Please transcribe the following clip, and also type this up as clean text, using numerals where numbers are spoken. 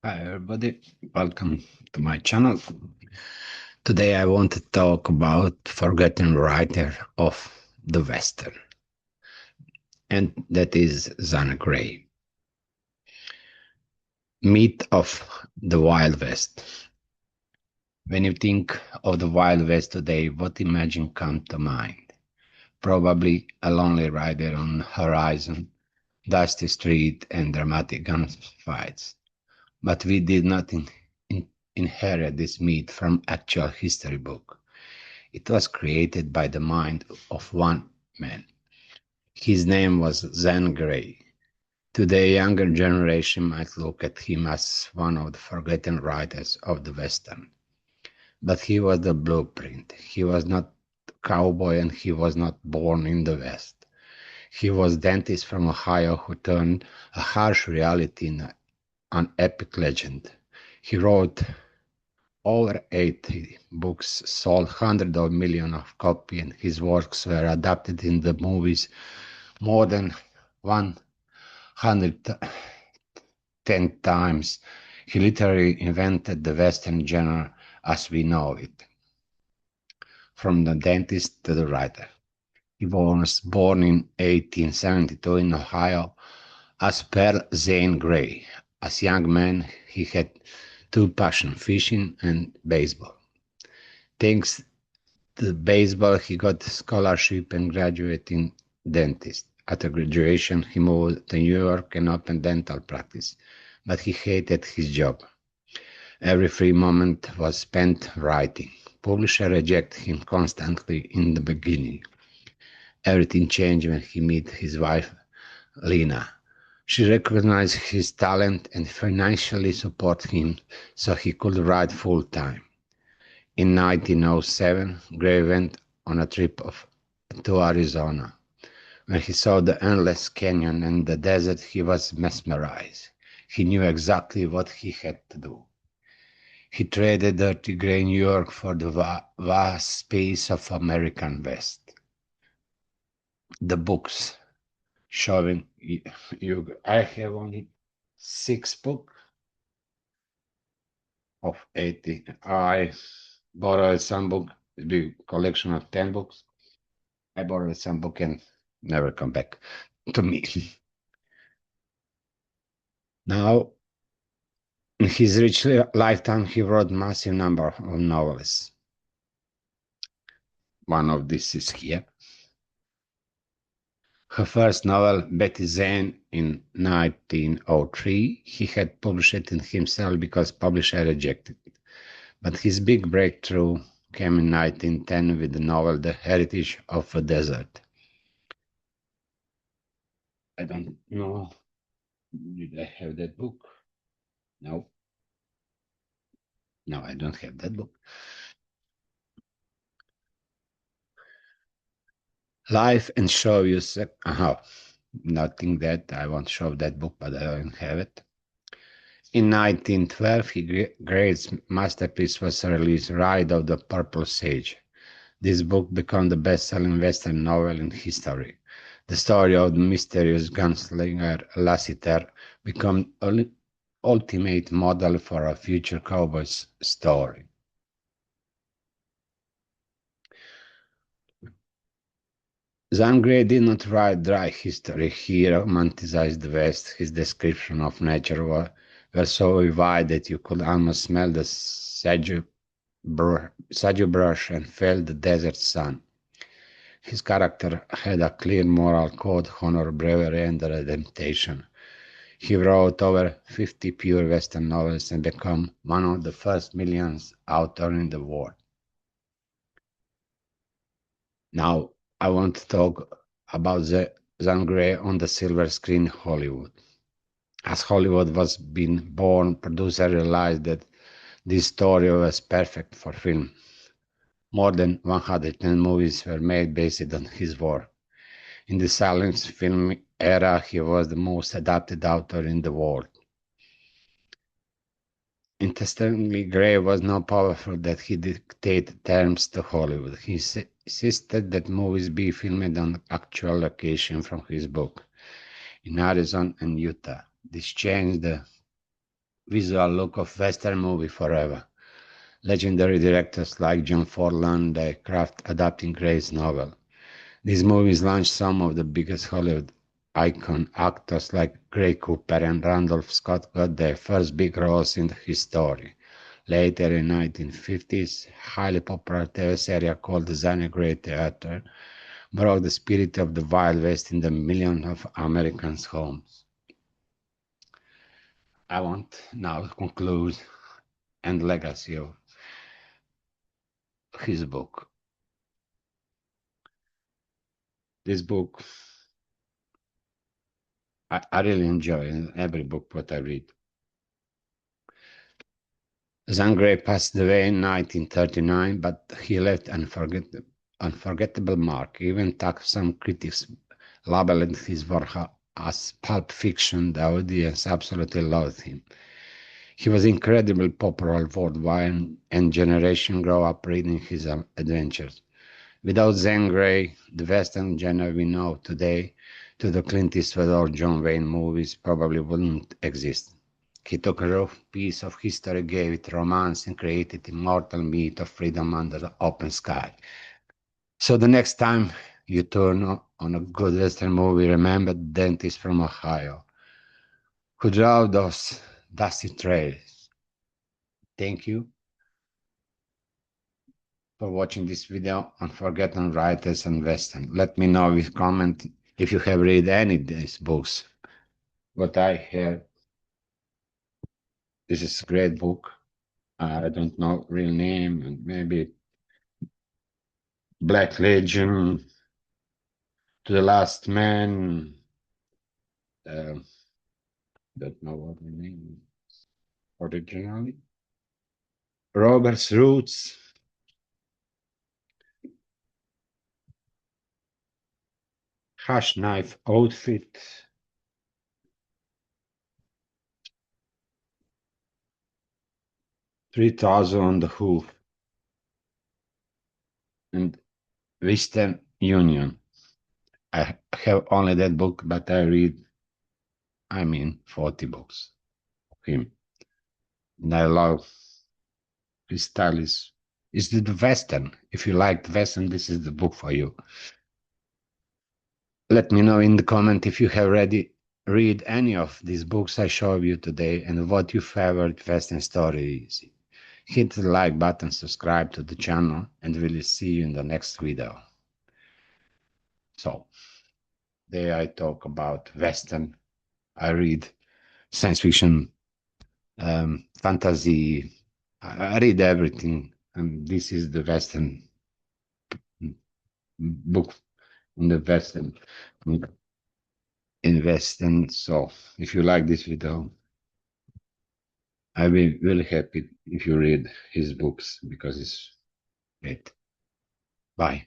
Hi everybody, welcome to my channel. Today I want to talk about forgotten writer of the Western, and that is Zane Grey. Myth of the Wild West. When you think of the Wild West today, what image comes to mind? Probably a lonely rider on the horizon, dusty street, and dramatic gunfights. But we did not inherit this myth from actual history book. It was created by the mind of one man. His name was Zane Grey. Today, younger generation might look at him as one of the forgotten writers of the Western. But he was the blueprint. He was not a cowboy and he was not born in the West. He was dentist from Ohio who turned a harsh reality into an epic legend. He wrote over 80 books, sold hundreds of millions of copies, and his works were adapted in the movies more than 110 times. He literally invented the Western genre as we know it, from the dentist to the writer. He was born in 1872 in Ohio as Per Zane Grey. As a young man, he had two passions, fishing and baseball. Thanks to baseball, he got a scholarship and graduated in dentist. After graduation, he moved to New York and opened dental practice, but he hated his job. Every free moment was spent writing. Publisher rejected him constantly in the beginning. Everything changed when he met his wife, Lena. She recognized his talent and financially supported him so he could write full-time. In 1907, Gray went on a trip to Arizona. When he saw the endless canyon and the desert, he was mesmerized. He knew exactly what he had to do. He traded dirty gray New York for the vast space of American West. The books showing you, I have only 6 books of 80. I borrowed some book, the collection of 10 books. I borrowed some book and never come back to me. Now, in his rich lifetime, he wrote massive number of novels. One of these is here. Her first novel, Betty Zane, in 1903, he had published it himself because publisher rejected it. But his big breakthrough came in 1910 with the novel The Heritage of a Desert. I don't know, did I have that book? No. No, I don't have that book. Life and show you, nothing that I won't show that book, but I don't have it. In 1912, Gray's masterpiece was released, Ride of the Purple Sage. This book became the best-selling Western novel in history. The story of the mysterious gunslinger Lassiter became an ultimate model for a future cowboy's story. Zane Grey did not write dry history. He romanticized the West. His description of nature were so vivid that you could almost smell the sagebrush and feel the desert sun. His character had a clear moral code, honor, bravery, and redemption. He wrote over 50 pure Western novels and became one of the first millions authors in the world. Now, I want to talk about Zane Grey on the silver screen Hollywood. As Hollywood was being born, producers realized that this story was perfect for film. More than 110 movies were made based on his work. In the silent film era, he was the most adapted author in the world. Interestingly, Gray was so powerful that he dictated terms to Hollywood. He insisted that movies be filmed on actual location from his book in Arizona and Utah. This changed the visual look of Western movie forever. Legendary directors like John Ford learned their craft adapting Gray's novel. These movies launched some of the biggest Hollywood icon actors like Gray Cooper and Randolph Scott got their first big roles in his story. Later in 1950s, highly popular TV series called Zane Grey Theater brought the spirit of the Wild West in the millions of Americans' homes. I want now to conclude and legacy of his book. This book, I really enjoy in every book what I read. Zane passed away in 1939, but he left unforgettable mark. Even though some critics labeled his work as pulp fiction, the audience absolutely loved him. He was incredibly popular worldwide, and generations grew up reading his adventures. Without Zane Grey, the Western genre we know today, to the Clint Eastwood or John Wayne movies, probably wouldn't exist. He took a rough piece of history, gave it romance, and created immortal myth of freedom under the open sky. So the next time you turn on a good Western movie, remember the dentist from Ohio who drove those dusty trails. Thank you for watching this video on Forgotten Writers and Western. Let me know with comment if you have read any of these books. What I have, this is a great book. I don't know real name, and maybe Black Legion, To the Last Man. Uh, don't know what the name is originally. Robert's Roots. Hash Knife Outfit. 3000 on the Hoof. And Western Union. I have only that book, but I read, 40 books of him. And I love his style is the Western. If you like the Western, this is the book for you. Let me know in the comment if you have read any of these books I showed you today and what your favorite Western story is. Hit the like button, subscribe to the channel, and we'll see you in the next video. So, there I talk about Western. I read science fiction, fantasy. I read everything, and this is the Western book in the Western in Western. So, if you like this video, I'll be really happy if you read his books because it's great. Bye.